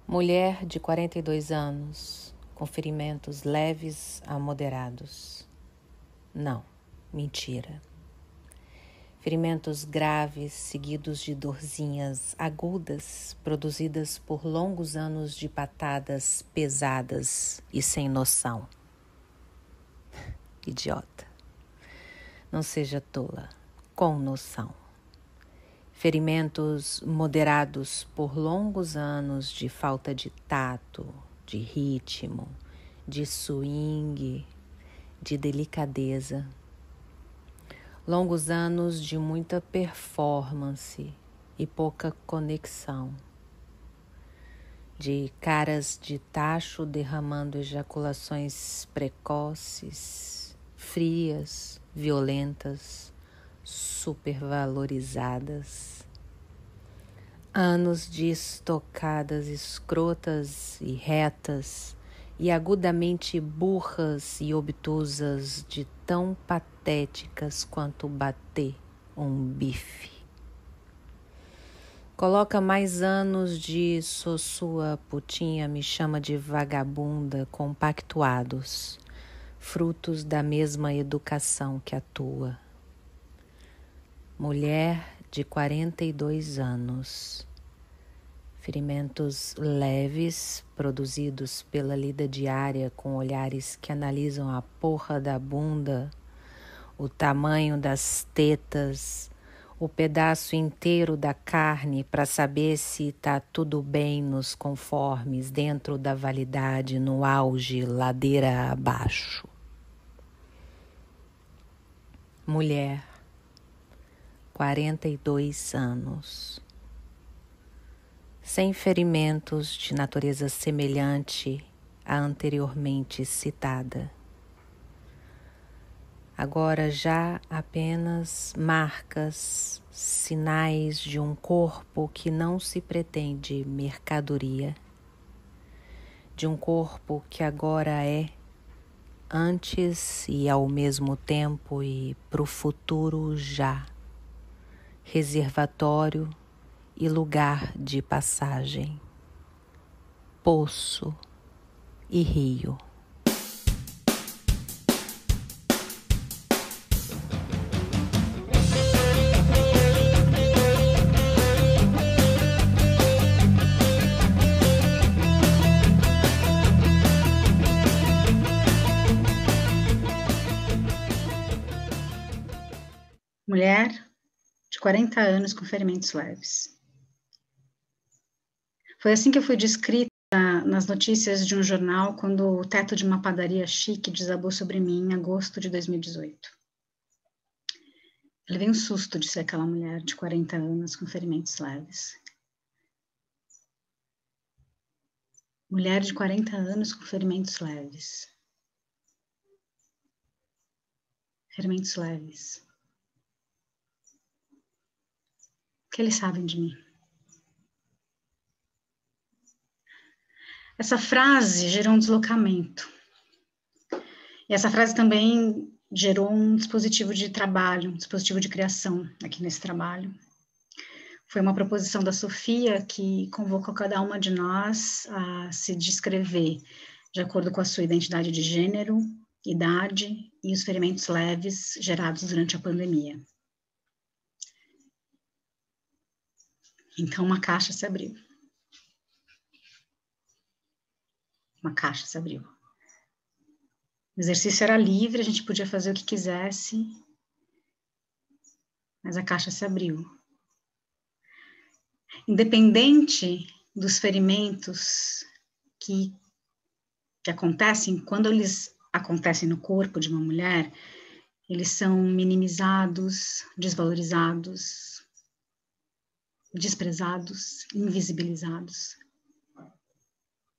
Mulher de 42 anos, com ferimentos leves a moderados. Não, mentira. Ferimentos graves, seguidos de dorzinhas agudas, produzidas por longos anos de patadas pesadas e sem noção. Idiota. Não seja tola, com noção. Ferimentos moderados por longos anos de falta de tato, de ritmo, de swing, de delicadeza. Longos anos de muita performance e pouca conexão. De caras de tacho derramando ejaculações precoces, frias, violentas, supervalorizadas. Anos de estocadas escrotas e retas e agudamente burras e obtusas, de tão patéticas quanto bater um bife. Coloca mais anos de sou sua putinha me chama de vagabunda compactuados, frutos da mesma educação que a tua. Mulher de 42 anos. Ferimentos leves, produzidos pela lida diária com olhares que analisam a porra da bunda, o tamanho das tetas, o pedaço inteiro da carne para saber se tá tudo bem nos conformes, dentro da validade, no auge, ladeira abaixo. Mulher, 42 anos. Sem ferimentos de natureza semelhante à anteriormente citada. Agora já apenas marcas, sinais de um corpo que não se pretende mercadoria, de um corpo que agora é, antes e ao mesmo tempo e pro futuro já, reservatório e lugar de passagem, poço e rio. Mulher de 40 anos com ferimentos leves. Foi assim que eu fui descrita nas notícias de um jornal quando o teto de uma padaria chique desabou sobre mim em agosto de 2018. Eu levei um susto de ser aquela mulher de 40 anos com ferimentos leves. Mulher de 40 anos com ferimentos leves. Ferimentos leves. O que eles sabem de mim? Essa frase gerou um deslocamento. E essa frase também gerou um dispositivo de trabalho, um dispositivo de criação aqui nesse trabalho. Foi uma proposição da Sofia que convocou cada uma de nós a se descrever de acordo com a sua identidade de gênero, idade e os ferimentos leves gerados durante a pandemia. Então uma caixa se abriu. Uma caixa se abriu. O exercício era livre, a gente podia fazer o que quisesse, mas a caixa se abriu. Independente dos ferimentos que acontecem, quando eles acontecem no corpo de uma mulher, eles são minimizados, desvalorizados, desprezados, invisibilizados.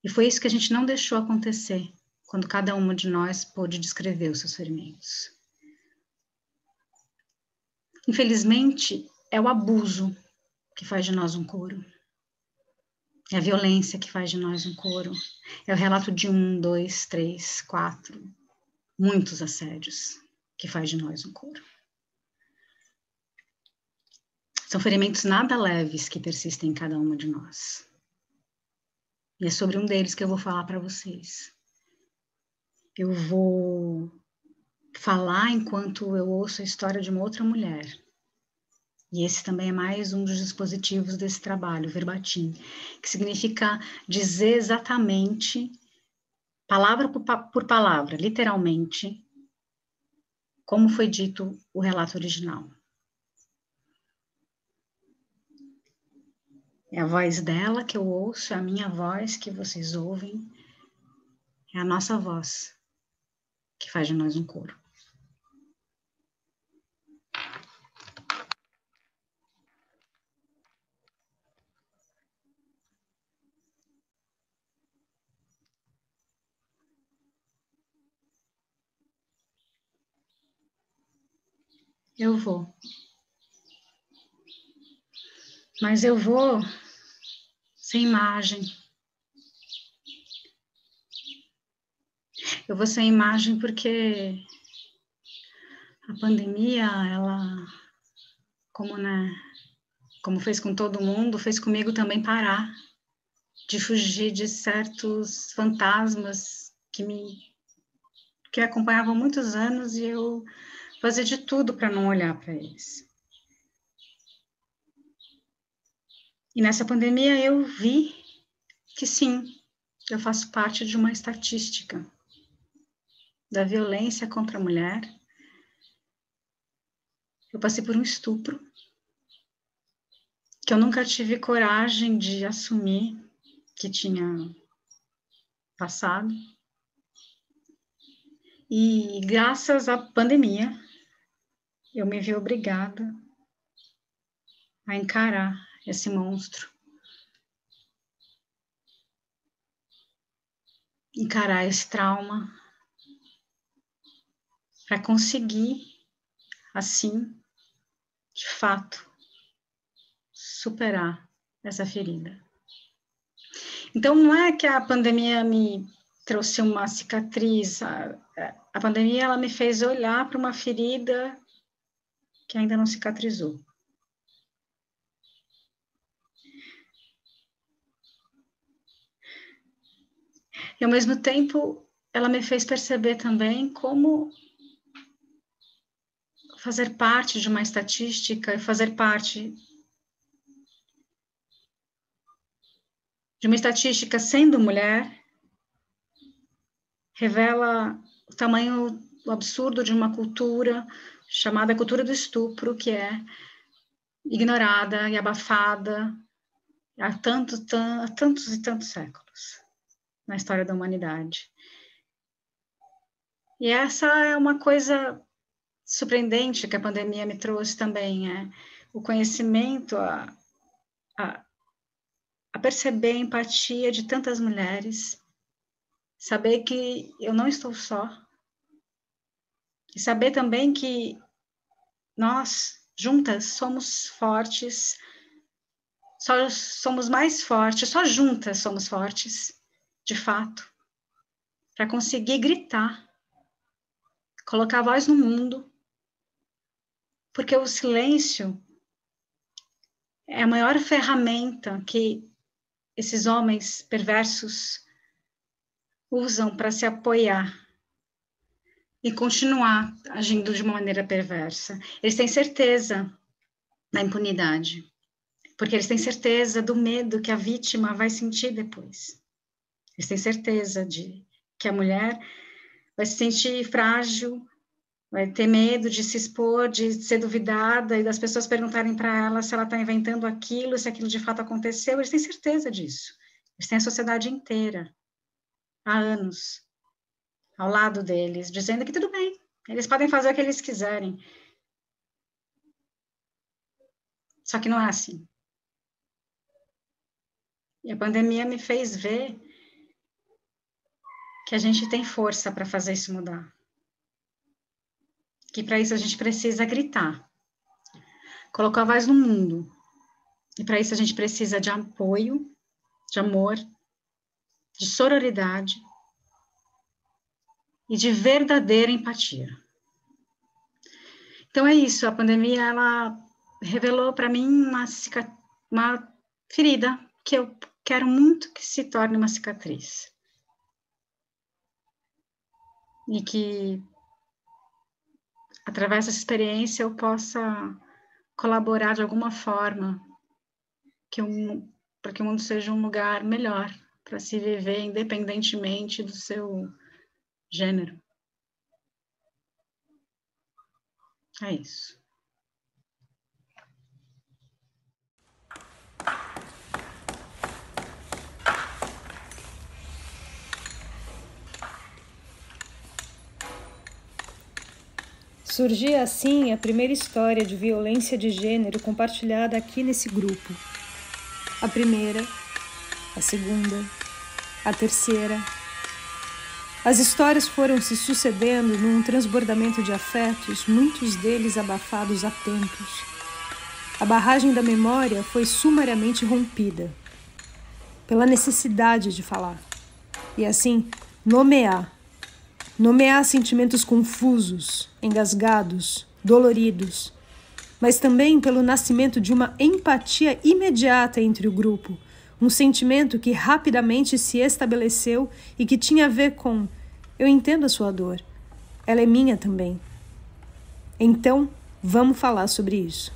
E foi isso que a gente não deixou acontecer quando cada uma de nós pôde descrever os seus ferimentos. Infelizmente, é o abuso que faz de nós um couro. É a violência que faz de nós um couro. É o relato de 1, 2, 3, 4, muitos assédios que faz de nós um couro. São ferimentos nada leves que persistem em cada uma de nós. E é sobre um deles que eu vou falar para vocês. Eu vou falar enquanto eu ouço a história de uma outra mulher. E esse também é mais um dos dispositivos desse trabalho, verbatim, que significa dizer exatamente, palavra por palavra, literalmente, como foi dito o relato original. É a voz dela que eu ouço, é a minha voz que vocês ouvem, é a nossa voz que faz de nós um coro. Eu vou. Mas eu vou sem imagem. Eu vou sem imagem porque a pandemia, ela, como fez com todo mundo, fez comigo também parar de fugir de certos fantasmas que me acompanhavam há muitos anos e eu fazia de tudo para não olhar para eles. E nessa pandemia eu vi que sim, eu faço parte de uma estatística da violência contra a mulher. Eu passei por um estupro que eu nunca tive coragem de assumir que tinha passado. E graças à pandemia, eu me vi obrigada a encarar esse monstro, encarar esse trauma, para conseguir, assim, de fato, superar essa ferida. Então, não é que a pandemia me trouxe uma cicatriz, a pandemia ela me fez olhar para uma ferida que ainda não cicatrizou. E, ao mesmo tempo, ela me fez perceber também como fazer parte de uma estatística e fazer parte de uma estatística sendo mulher revela o tamanho, o absurdo de uma cultura chamada cultura do estupro, que é ignorada e abafada há tantos e tantos séculos na história da humanidade. E essa é uma coisa surpreendente que a pandemia me trouxe também, é o conhecimento, a perceber a empatia de tantas mulheres, saber que eu não estou só, e saber também que nós, juntas, somos fortes, só somos mais fortes, só juntas somos fortes, de fato, para conseguir gritar, colocar a voz no mundo, porque o silêncio é a maior ferramenta que esses homens perversos usam para se apoiar e continuar agindo de uma maneira perversa. Eles têm certeza da impunidade, porque eles têm certeza do medo que a vítima vai sentir depois. Eles têm certeza de que a mulher vai se sentir frágil, vai ter medo de se expor, de ser duvidada e das pessoas perguntarem para ela se ela está inventando aquilo, se aquilo de fato aconteceu. Eles têm certeza disso. Eles têm a sociedade inteira, há anos, ao lado deles, dizendo que tudo bem, eles podem fazer o que eles quiserem. Só que não é assim. E a pandemia me fez ver que a gente tem força para fazer isso mudar. Que para isso a gente precisa gritar, colocar a voz no mundo. E para isso a gente precisa de apoio, de amor, de sororidade e de verdadeira empatia. Então é isso, a pandemia ela revelou para mim uma ferida que quero muito que se torne uma cicatriz. E que, através dessa experiência, eu possa colaborar de alguma forma para que o mundo seja um lugar melhor para se viver, independentemente do seu gênero. É isso. Surgia assim a primeira história de violência de gênero compartilhada aqui nesse grupo. A primeira, a segunda, a terceira. As histórias foram se sucedendo num transbordamento de afetos, muitos deles abafados há tempos. A barragem da memória foi sumariamente rompida pela necessidade de falar e, assim, nomear sentimentos confusos, engasgados, doloridos, mas também pelo nascimento de uma empatia imediata entre o grupo, um sentimento que rapidamente se estabeleceu e que tinha a ver com: eu entendo a sua dor, ela é minha também. Então, vamos falar sobre isso.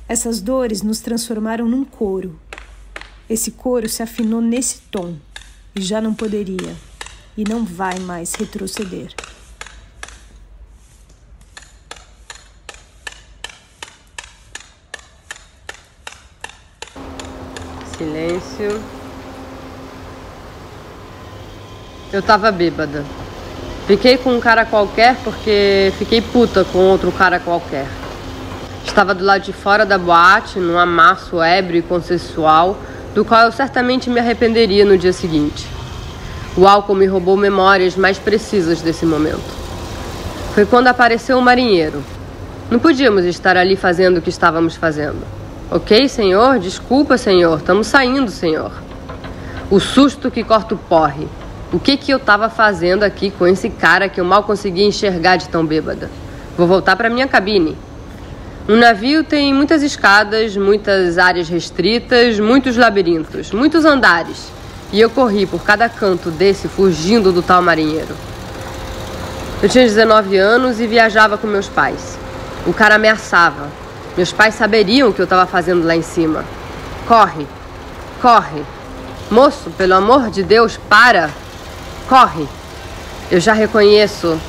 Essas dores nos transformaram num coro. Esse coro se afinou nesse tom e já não poderia e não vai mais retroceder. Silêncio. Eu tava bêbada. Fiquei com um cara qualquer porque fiquei puta com outro cara qualquer. Estava do lado de fora da boate, num amasso ébrio e consensual, do qual eu certamente me arrependeria no dia seguinte. O álcool me roubou memórias mais precisas desse momento. Foi quando apareceu o marinheiro. Não podíamos estar ali fazendo o que estávamos fazendo. Ok, senhor? Desculpa, senhor. Estamos saindo, senhor. O susto que corta o porre. O que eu estava fazendo aqui com esse cara que eu mal conseguia enxergar de tão bêbada? Vou voltar para minha cabine. Um navio tem muitas escadas, muitas áreas restritas, muitos labirintos, muitos andares. E eu corri por cada canto desse, fugindo do tal marinheiro. Eu tinha 19 anos e viajava com meus pais. O cara ameaçava. Meus pais saberiam o que eu estava fazendo lá em cima. Corre, corre. Moço, pelo amor de Deus, para. Corre. Eu já reconheço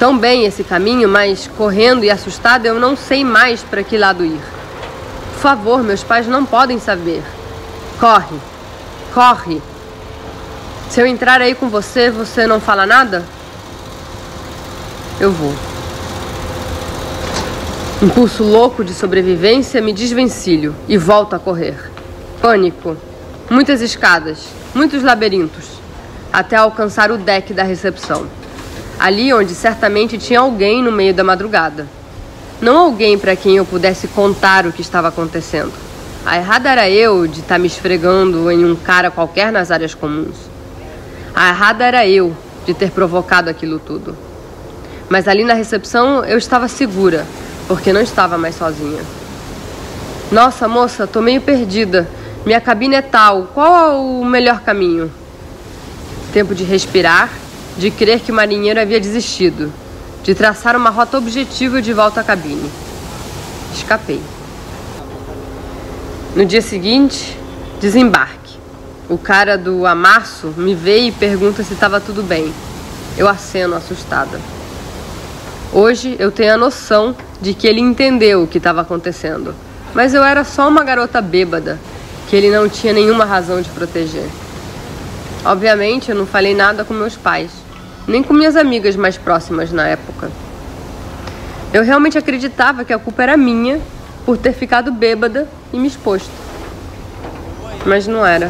tão bem esse caminho, mas correndo e assustada eu não sei mais para que lado ir. Por favor, meus pais não podem saber. Corre, corre. Se eu entrar aí com você, você não fala nada? Eu vou. Impulso louco de sobrevivência, me desvencilho e volto a correr. Pânico. Muitas escadas, muitos labirintos, até alcançar o deck da recepção. Ali onde certamente tinha alguém no meio da madrugada. Não alguém para quem eu pudesse contar o que estava acontecendo. A errada era eu de estar me esfregando em um cara qualquer nas áreas comuns. A errada era eu de ter provocado aquilo tudo. Mas ali na recepção eu estava segura, porque não estava mais sozinha. Nossa, moça, tô meio perdida. Minha cabine é tal. Qual é o melhor caminho? Tempo de respirar, de crer que o marinheiro havia desistido, de traçar uma rota objetiva de volta à cabine. Escapei. No dia seguinte, desembarque. O cara do amasso me vê e pergunta se estava tudo bem. Eu aceno assustada. Hoje eu tenho a noção de que ele entendeu o que estava acontecendo, mas eu era só uma garota bêbada, que ele não tinha nenhuma razão de proteger. Obviamente eu não falei nada com meus pais, nem com minhas amigas mais próximas na época. Eu realmente acreditava que a culpa era minha por ter ficado bêbada e me exposto. Mas não era.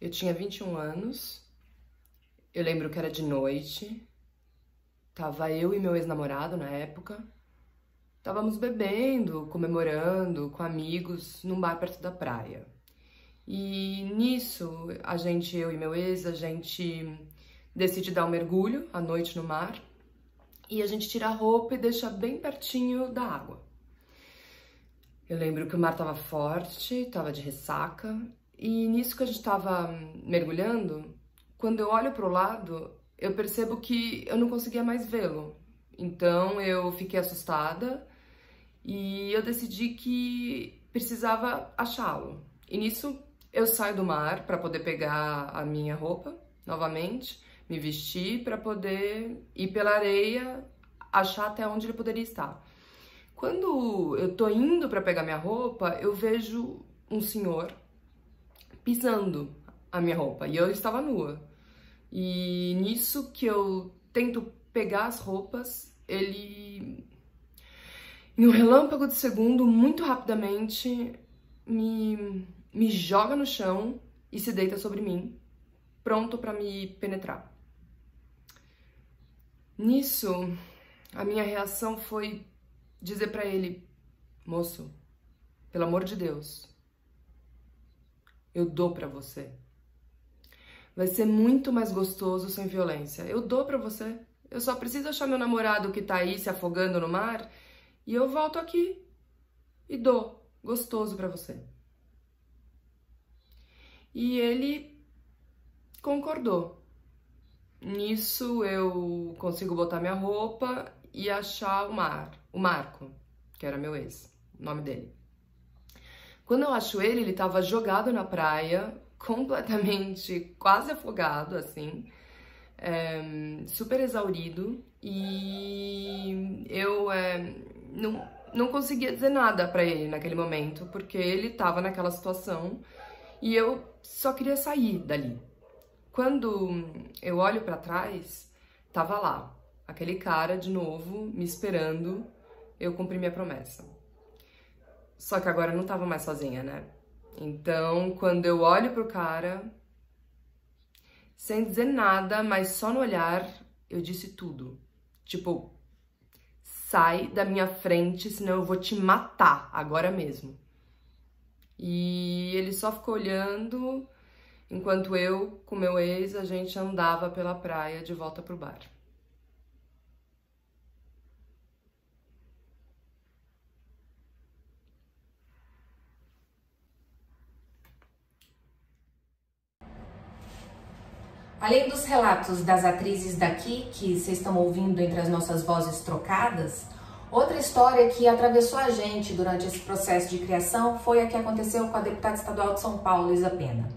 Eu tinha 21 anos, eu lembro que era de noite, tava eu e meu ex-namorado na época, estávamos bebendo, comemorando com amigos num bar perto da praia. E nisso, eu e meu ex, a gente decide dar um mergulho à noite no mar e a gente tira a roupa e deixa bem pertinho da água. Eu lembro que o mar tava forte, tava de ressaca, e nisso que a gente tava mergulhando, quando eu olho pro lado, eu percebo que eu não conseguia mais vê-lo. Então eu fiquei assustada e eu decidi que precisava achá-lo. E nisso eu saio do mar para poder pegar a minha roupa novamente, me vestir para poder ir pela areia, achar até onde ele poderia estar. Quando eu tô indo para pegar minha roupa, eu vejo um senhor pisando a minha roupa e eu estava nua. E nisso que eu tento pegar as roupas, ele, em um relâmpago de segundo, muito rapidamente, me joga no chão e se deita sobre mim, pronto para me penetrar. Nisso, a minha reação foi dizer para ele: moço, pelo amor de Deus, eu dou para você. Vai ser muito mais gostoso sem violência. Eu dou para você. Eu só preciso achar meu namorado que tá aí se afogando no mar e eu volto aqui e dou gostoso para você. E ele concordou. Nisso eu consigo botar minha roupa e achar o Marco, que era meu ex, o nome dele. Quando eu acho ele, ele tava jogado na praia, completamente, quase afogado, assim, super exaurido, e eu não conseguia dizer nada pra ele naquele momento, porque ele tava naquela situação e eu só queria sair dali. Quando eu olho pra trás, tava lá, aquele cara de novo me esperando eu cumprir minha promessa. Só que agora eu não tava mais sozinha, né? Então, quando eu olho pro cara, sem dizer nada, mas só no olhar, eu disse tudo. Tipo, sai da minha frente, senão eu vou te matar agora mesmo. E ele só ficou olhando, enquanto eu, com meu ex, a gente andava pela praia de volta pro bar. Além dos relatos das atrizes daqui, que vocês estão ouvindo entre as nossas vozes trocadas, outra história que atravessou a gente durante esse processo de criação foi a que aconteceu com a deputada estadual de São Paulo, Isa Pena.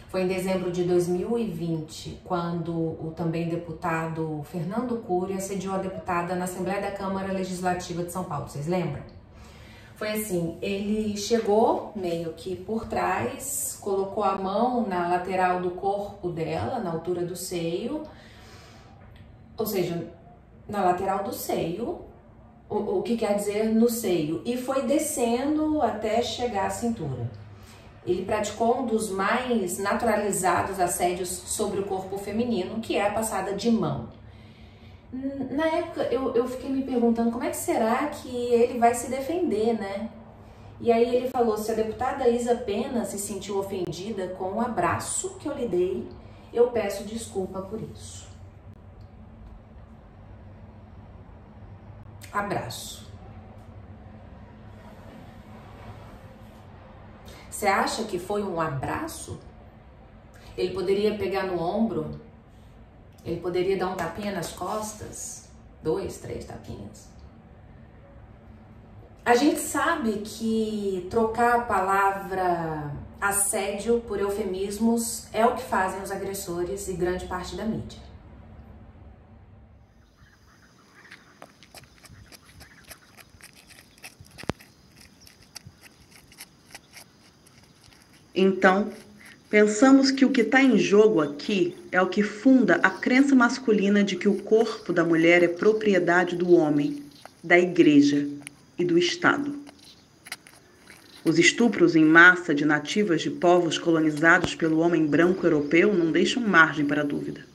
Foi em dezembro de 2020, quando o também deputado Fernando Cury assediou a deputada na Assembleia da Câmara Legislativa de São Paulo, vocês lembram? Foi assim, ele chegou meio que por trás, colocou a mão na lateral do corpo dela, na altura do seio, ou seja, na lateral do seio, o que quer dizer no seio, e foi descendo até chegar à cintura. Ele praticou um dos mais naturalizados assédios sobre o corpo feminino, que é a passada de mão. Na época, eu fiquei me perguntando como é que será que ele vai se defender, né? E aí ele falou: se a deputada Isa Pena se sentiu ofendida com o abraço que eu lhe dei, eu peço desculpa por isso. Abraço. Você acha que foi um abraço? Ele poderia pegar no ombro? Ele poderia dar um tapinha nas costas? 2, 3 tapinhas? A gente sabe que trocar a palavra assédio por eufemismos é o que fazem os agressores e grande parte da mídia. Então, pensamos que o que está em jogo aqui é o que funda a crença masculina de que o corpo da mulher é propriedade do homem, da igreja e do Estado. Os estupros em massa de nativas de povos colonizados pelo homem branco europeu não deixam margem para dúvida.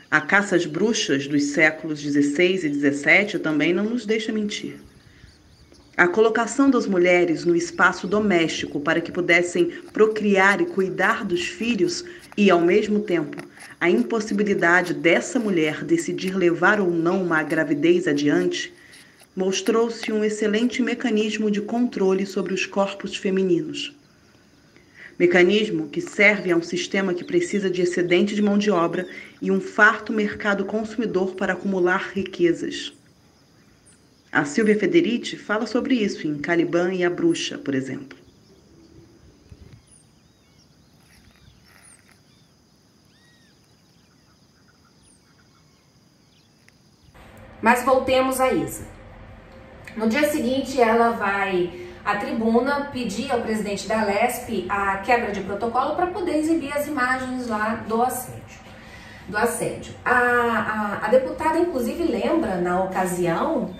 A caça às bruxas dos séculos XVI e XVII também não nos deixa mentir. A colocação das mulheres no espaço doméstico para que pudessem procriar e cuidar dos filhos e, ao mesmo tempo, a impossibilidade dessa mulher decidir levar ou não uma gravidez adiante, mostrou-se um excelente mecanismo de controle sobre os corpos femininos. Mecanismo que serve a um sistema que precisa de excedente de mão de obra e um farto mercado consumidor para acumular riquezas. A Silvia Federici fala sobre isso em Caliban e a Bruxa, por exemplo. Mas voltemos a Isa. No dia seguinte, ela vai à tribuna pedir ao presidente da Lespe a quebra de protocolo para poder exibir as imagens lá do assédio. A deputada, inclusive, lembra, na ocasião,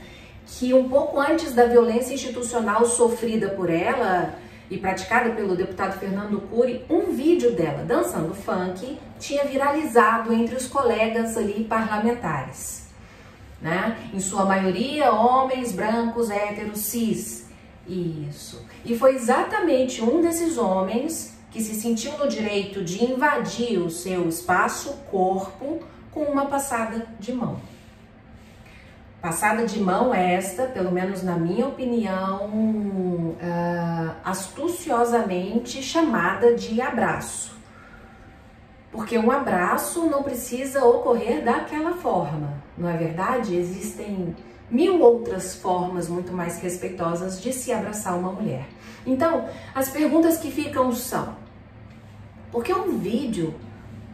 que um pouco antes da violência institucional sofrida por ela e praticada pelo deputado Fernando Cury, um vídeo dela dançando funk tinha viralizado entre os colegas ali parlamentares, né? Em sua maioria, homens brancos, héteros, cis. Isso. E foi exatamente um desses homens que se sentiu no direito de invadir o seu espaço, corpo, com uma passada de mão. Passada de mão esta, pelo menos na minha opinião, astuciosamente chamada de abraço. Porque um abraço não precisa ocorrer daquela forma, não é verdade? Existem 1000 outras formas muito mais respeitosas de se abraçar uma mulher. Então, as perguntas que ficam são: por que um vídeo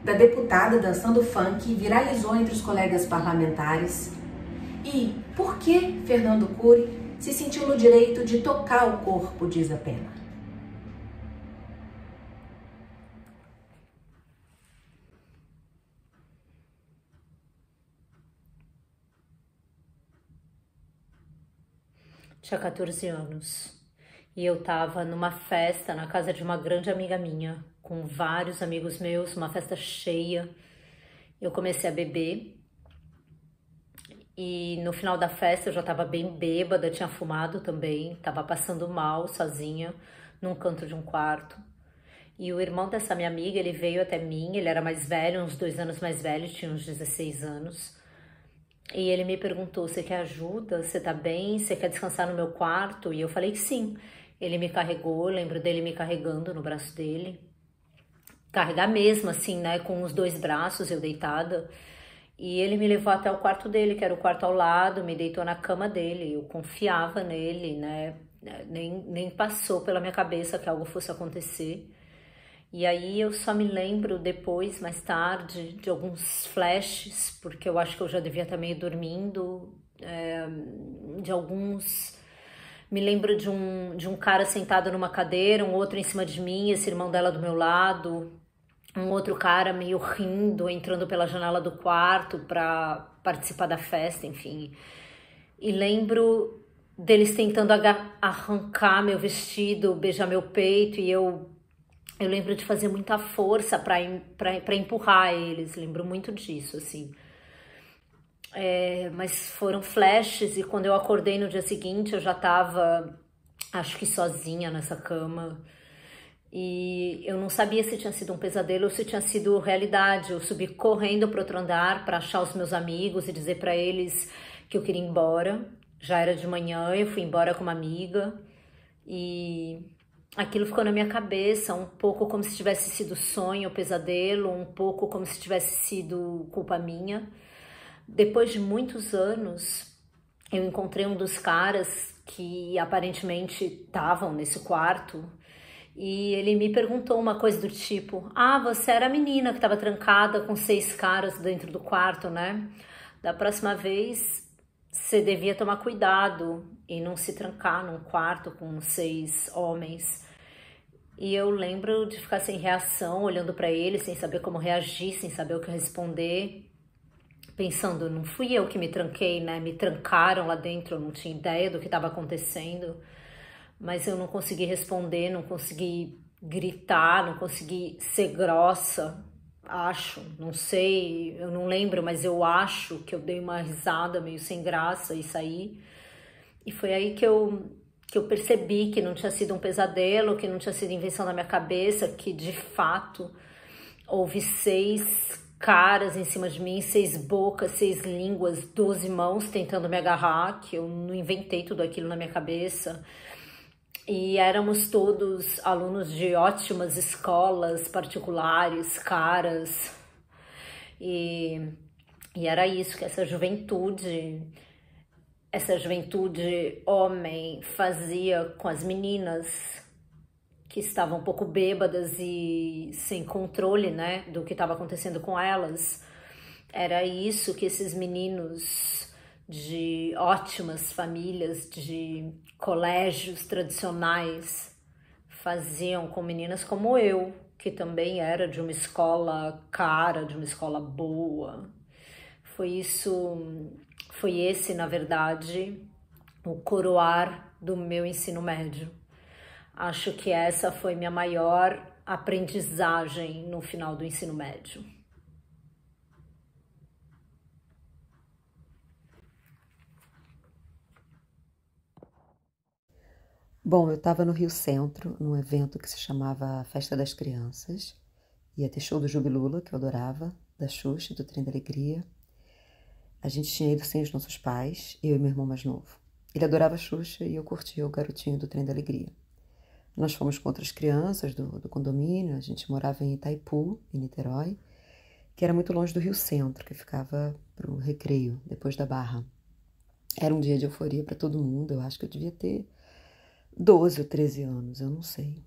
da deputada dançando funk viralizou entre os colegas parlamentares? E por que Fernando Cury se sentiu no direito de tocar o corpo de Isa Pena? Tinha 14 anos e eu tava numa festa na casa de uma grande amiga minha, com vários amigos meus, uma festa cheia. Eu comecei a beber e no final da festa eu já tava bem bêbada, tinha fumado também, tava passando mal sozinha num canto de um quarto. E o irmão dessa minha amiga, ele veio até mim, ele era mais velho, uns 2 anos mais velho, tinha uns 16 anos. E ele me perguntou: você quer ajuda? Você tá bem? Você quer descansar no meu quarto? E eu falei que sim. Ele me carregou, lembro dele me carregando no braço dele. Carregar mesmo, assim, né? Com os 2 braços, eu deitada. E ele me levou até o quarto dele, que era o quarto ao lado, me deitou na cama dele. Eu confiava nele, né? Nem passou pela minha cabeça que algo fosse acontecer. E aí eu só me lembro depois, mais tarde, de alguns flashes, porque eu acho que eu já devia estar meio dormindo, de alguns... Me lembro de um cara sentado numa cadeira, um outro em cima de mim, esse irmão dela do meu lado, um outro cara meio rindo, entrando pela janela do quarto para participar da festa, enfim. E lembro deles tentando arrancar meu vestido, beijar meu peito, e eu lembro de fazer muita força para empurrar eles, lembro muito disso, assim. Mas foram flashes, e quando eu acordei no dia seguinte, eu já tava, acho que sozinha nessa cama. E eu não sabia se tinha sido um pesadelo ou se tinha sido realidade. Eu subi correndo para outro andar para achar os meus amigos e dizer para eles que eu queria ir embora. Já era de manhã, eu fui embora com uma amiga e aquilo ficou na minha cabeça, um pouco como se tivesse sido sonho ou pesadelo, um pouco como se tivesse sido culpa minha. Depois de muitos anos, eu encontrei um dos caras que aparentemente estavam nesse quarto e ele me perguntou uma coisa do tipo: ah, você era a menina que estava trancada com 6 caras dentro do quarto, né? Da próxima vez, você devia tomar cuidado e não se trancar num quarto com 6 homens. E eu lembro de ficar sem reação, olhando para ele, sem saber como reagir, sem saber o que responder, pensando: não fui eu que me tranquei, né? Me trancaram lá dentro, eu não tinha ideia do que estava acontecendo. mas eu não consegui responder, não consegui gritar, não consegui ser grossa, acho, não sei, eu não lembro, mas eu acho que eu dei uma risada meio sem graça e saí. E foi aí que eu percebi que não tinha sido um pesadelo, que não tinha sido invenção da minha cabeça, que de fato houve 6 caras em cima de mim, 6 bocas, 6 línguas, 12 mãos tentando me agarrar, que eu não inventei tudo aquilo na minha cabeça. E éramos todos alunos de ótimas escolas particulares, caras. E era isso que essa juventude homem fazia com as meninas que estavam um pouco bêbadas e sem controle, né, do que estava acontecendo com elas. Era isso que esses meninos de ótimas famílias, de colégios tradicionais, faziam com meninas como eu, que também era de uma escola cara, de uma escola boa. Foi esse, na verdade, o coroar do meu ensino médio. Acho que essa foi minha maior aprendizagem no final do ensino médio. Bom, eu estava no Rio Centro, num evento que se chamava Festa das Crianças. Ia ter show do Jubilula, que eu adorava, da Xuxa, do Trem da Alegria. A gente tinha ido sem os nossos pais, eu e meu irmão mais novo. Ele adorava a Xuxa e eu curtia o garotinho do Trem da Alegria. Nós fomos com outras crianças do condomínio, a gente morava em Itaipu, em Niterói, que era muito longe do Rio Centro, que ficava para o Recreio, depois da Barra. Era um dia de euforia para todo mundo, eu acho que eu devia ter 12 ou 13 anos, eu não sei.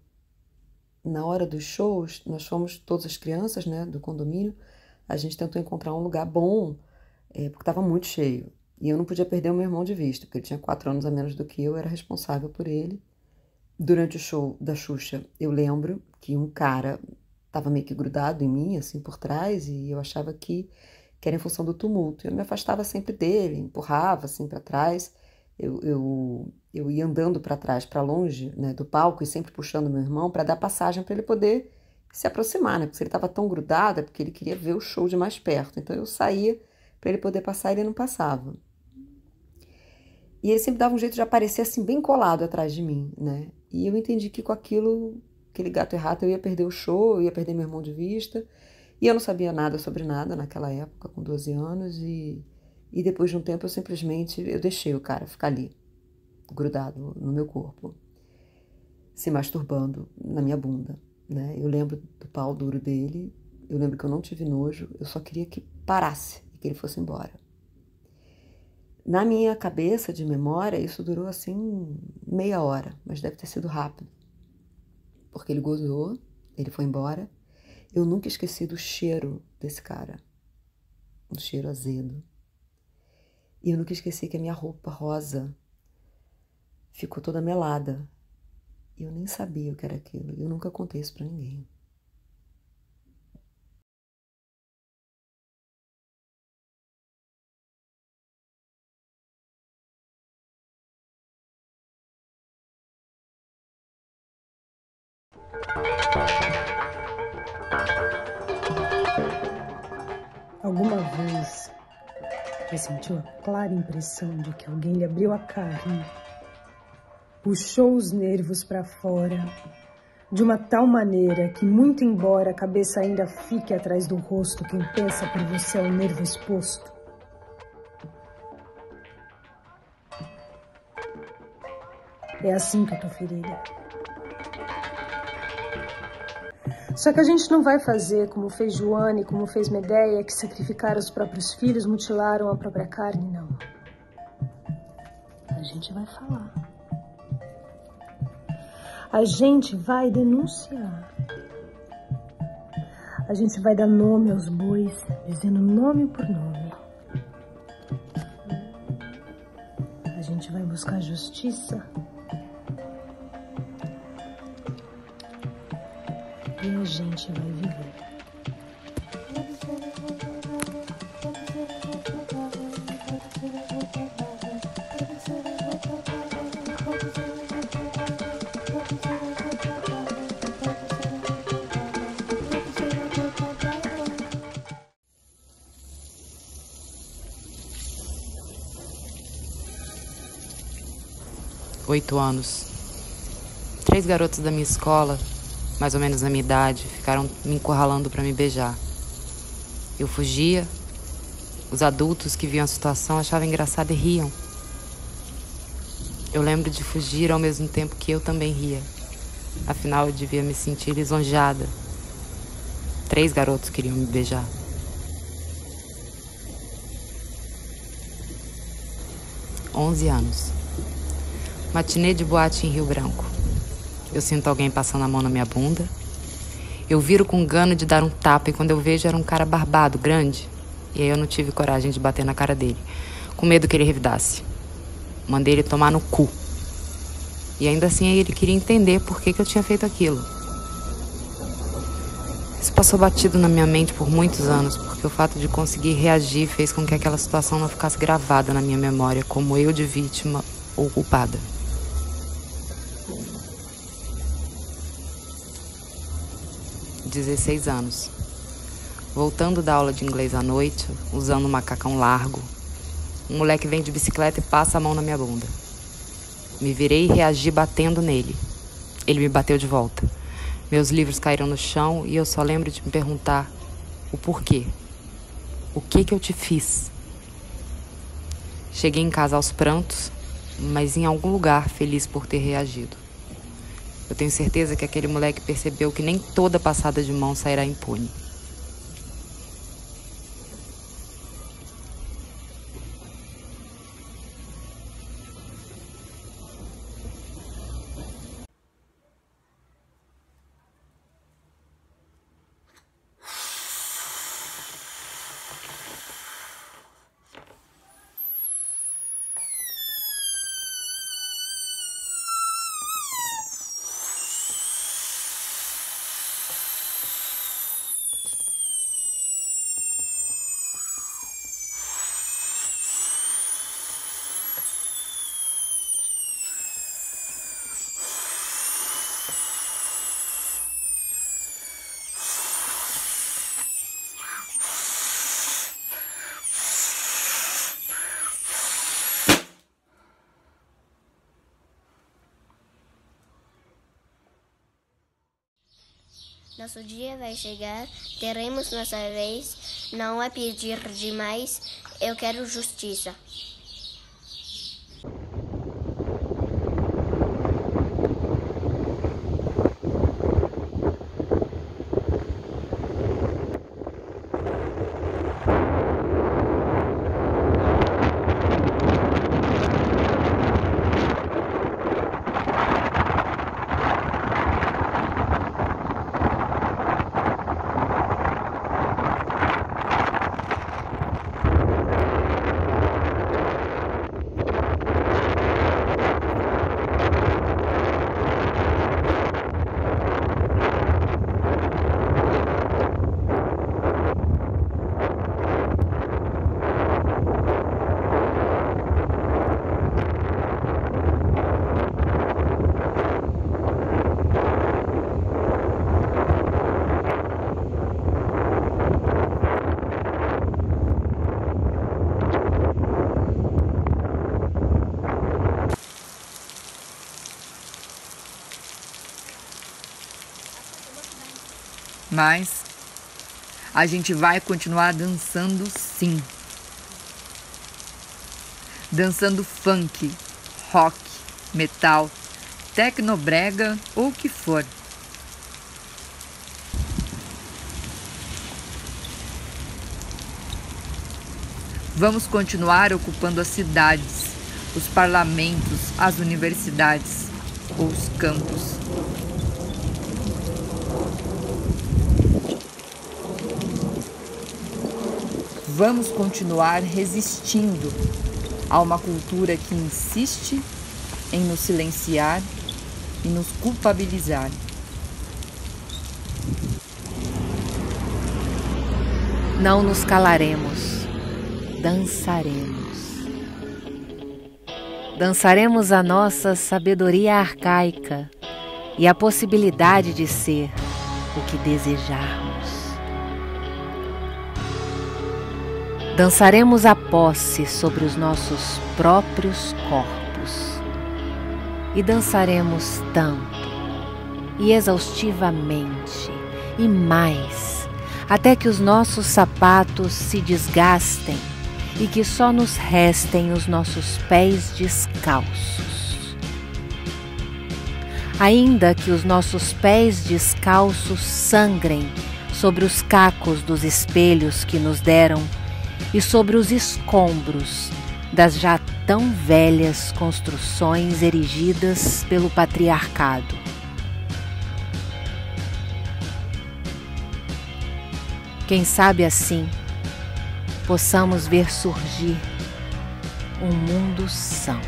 Na hora dos shows, nós fomos, todas as crianças, né, do condomínio, a gente tentou encontrar um lugar bom, porque estava muito cheio. E eu não podia perder o meu irmão de vista, porque ele tinha 4 anos a menos do que eu, era responsável por ele. Durante o show da Xuxa, eu lembro que um cara estava meio que grudado em mim, assim, por trás, e eu achava que era em função do tumulto. Eu me afastava sempre dele, empurrava, assim, para trás. Eu ia andando para trás, para longe, né, do palco, e sempre puxando meu irmão para dar passagem para ele poder se aproximar, né? Porque se ele estava tão grudado, é porque ele queria ver o show de mais perto. Então eu saía para ele poder passar e ele não passava. E ele sempre dava um jeito de aparecer assim, bem colado atrás de mim, né? E eu entendi que com aquele gato errado, eu ia perder o show, eu ia perder meu irmão de vista. E eu não sabia nada sobre nada naquela época, com 12 anos. E depois de um tempo, eu deixei o cara ficar ali, grudado no meu corpo, se masturbando na minha bunda, né? Eu lembro do pau duro dele, eu lembro que eu não tive nojo, eu só queria que parasse e que ele fosse embora. Na minha cabeça de memória, isso durou assim meia hora, mas deve ter sido rápido. Porque ele gozou, ele foi embora. Eu nunca esqueci do cheiro desse cara. Um cheiro azedo. E eu nunca esqueci que a minha roupa rosa ficou toda melada. E eu nem sabia o que era aquilo. Eu nunca contei isso pra ninguém. Alguma vez você sentiu a clara impressão de que alguém lhe abriu a carne, puxou os nervos para fora, de uma tal maneira que, muito embora a cabeça ainda fique atrás do rosto, quem pensa por você é o nervo exposto? É assim que eu tô ferida. Só que a gente não vai fazer como fez Joana e como fez Medeia, que sacrificaram os próprios filhos, mutilaram a própria carne, não. A gente vai falar. A gente vai denunciar. A gente vai dar nome aos bois, dizendo nome por nome. A gente vai buscar justiça. E a gente vai viver. 8 anos. 3 garotas da minha escola, mais ou menos da minha idade, ficaram me encurralando para me beijar. Eu fugia. Os adultos que viam a situação achavam engraçado e riam. Eu lembro de fugir ao mesmo tempo que eu também ria. Afinal, eu devia me sentir lisonjeada. 3 garotos queriam me beijar. Onze anos. Matinê de boate em Rio Branco. Eu sinto alguém passando a mão na minha bunda. Eu viro com gana de dar um tapa e quando eu vejo era um cara barbado, grande. E aí eu não tive coragem de bater na cara dele, com medo que ele revidasse. Mandei ele tomar no cu. E ainda assim ele queria entender por que eu tinha feito aquilo. Isso passou batido na minha mente por muitos anos, porque o fato de conseguir reagir fez com que aquela situação não ficasse gravada na minha memória como eu de vítima ou culpada. Há 16 anos. Voltando da aula de inglês à noite, usando um macacão largo, um moleque vem de bicicleta e passa a mão na minha bunda. Me virei e reagi batendo nele. Ele me bateu de volta. Meus livros caíram no chão e eu só lembro de me perguntar o porquê. O que eu te fiz? Cheguei em casa aos prantos, mas em algum lugar feliz por ter reagido. Eu tenho certeza que aquele moleque percebeu que nem toda passada de mão sairá impune. Nosso dia vai chegar, teremos nossa vez, não é pedir demais, eu quero justiça. Mas a gente vai continuar dançando sim. Dançando funk, rock, metal, tecnobrega ou o que for. Vamos continuar ocupando as cidades, os parlamentos, as universidades ou os campos. Vamos continuar resistindo a uma cultura que insiste em nos silenciar e nos culpabilizar. Não nos calaremos, dançaremos. Dançaremos a nossa sabedoria arcaica e a possibilidade de ser o que desejarmos. Dançaremos a posse sobre os nossos próprios corpos. e dançaremos tanto e exaustivamente e mais, até que os nossos sapatos se desgastem e que só nos restem os nossos pés descalços. Ainda que os nossos pés descalços sangrem sobre os cacos dos espelhos que nos deram e sobre os escombros das já tão velhas construções erigidas pelo patriarcado. Quem sabe assim possamos ver surgir um mundo são.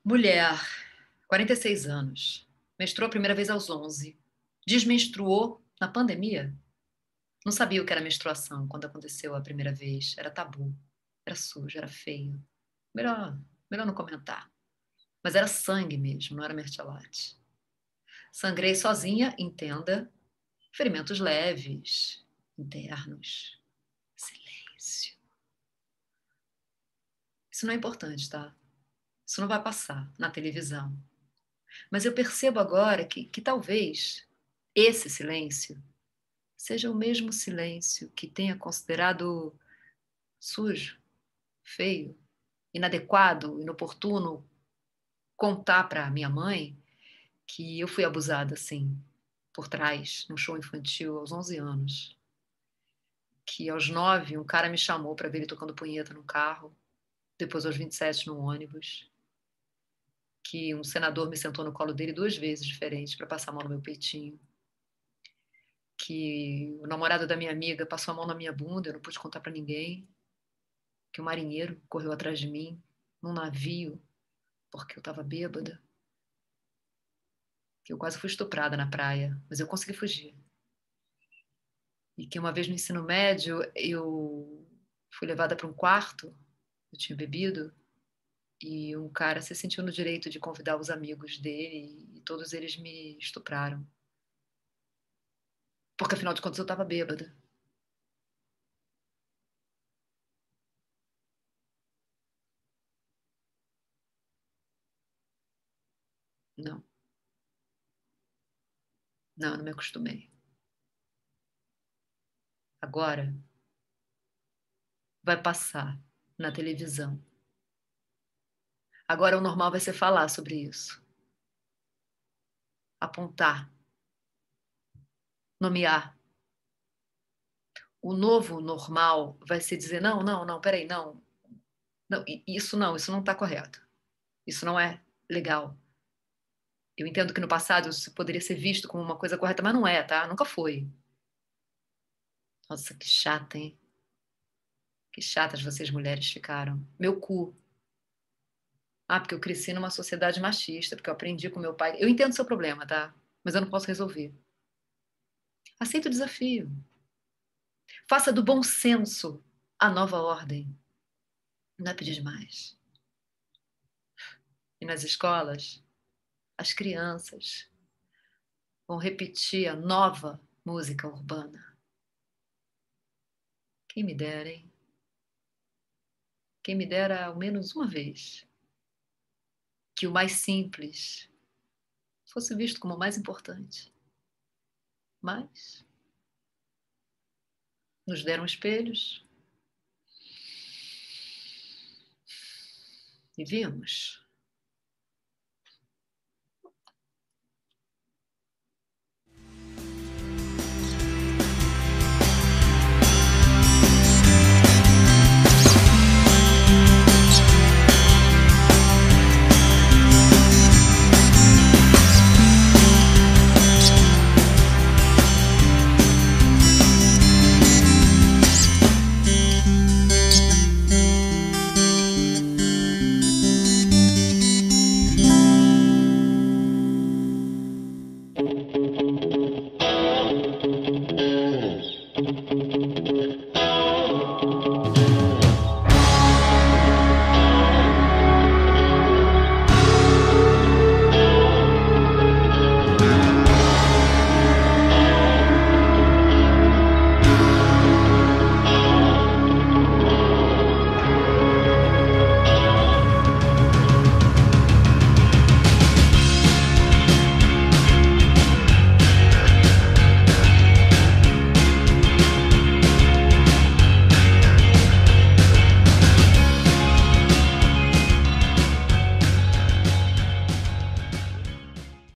Mulher, 46 anos, menstruou a primeira vez aos 11, desmenstruou na pandemia. Não sabia o que era menstruação quando aconteceu a primeira vez, era tabu, era sujo, era feio. Melhor não comentar. Mas era sangue mesmo, não era mertiolate. Sangrei sozinha, entenda, ferimentos leves, internos, silêncio. Isso não é importante, tá? Isso não vai passar na televisão. Mas eu percebo agora que talvez esse silêncio seja o mesmo silêncio que tenha considerado sujo, feio, inadequado, inoportuno contar para minha mãe que eu fui abusada assim, por trás, num show infantil aos 11 anos. Que aos 9 um cara me chamou para ver ele tocando punheta no carro, depois aos 27 no ônibus. Que um senador me sentou no colo dele 2 vezes diferentes para passar a mão no meu peitinho. Que o namorado da minha amiga passou a mão na minha bunda, eu não pude contar para ninguém. Que o marinheiro correu atrás de mim num navio porque eu estava bêbada. Que eu quase fui estuprada na praia, mas eu consegui fugir. E que uma vez no ensino médio eu fui levada para um quarto, eu tinha bebido, e um cara se sentiu no direito de convidar os amigos dele e todos eles me estupraram. Porque afinal de contas eu estava bêbada. Não. Não me acostumei. Agora vai passar na televisão. Agora o normal vai ser falar sobre isso. Apontar. Nomear. O novo normal vai ser dizer, não, peraí, não, isso não está correto. Isso não é legal. Eu entendo que no passado isso poderia ser visto como uma coisa correta, mas não é, tá? Nunca foi. Nossa, que chata, hein? Que chatas vocês mulheres ficaram. Meu cu. Ah, porque eu cresci numa sociedade machista, porque eu aprendi com meu pai. Eu entendo o seu problema, tá? Mas eu não posso resolver. Aceita o desafio. Faça do bom senso a nova ordem. Não é pedir demais. E nas escolas, as crianças vão repetir a nova música urbana. Quem me dera, hein? Quem me dera ao menos uma vez que o mais simples fosse visto como o mais importante. Mas nos deram espelhos e vimos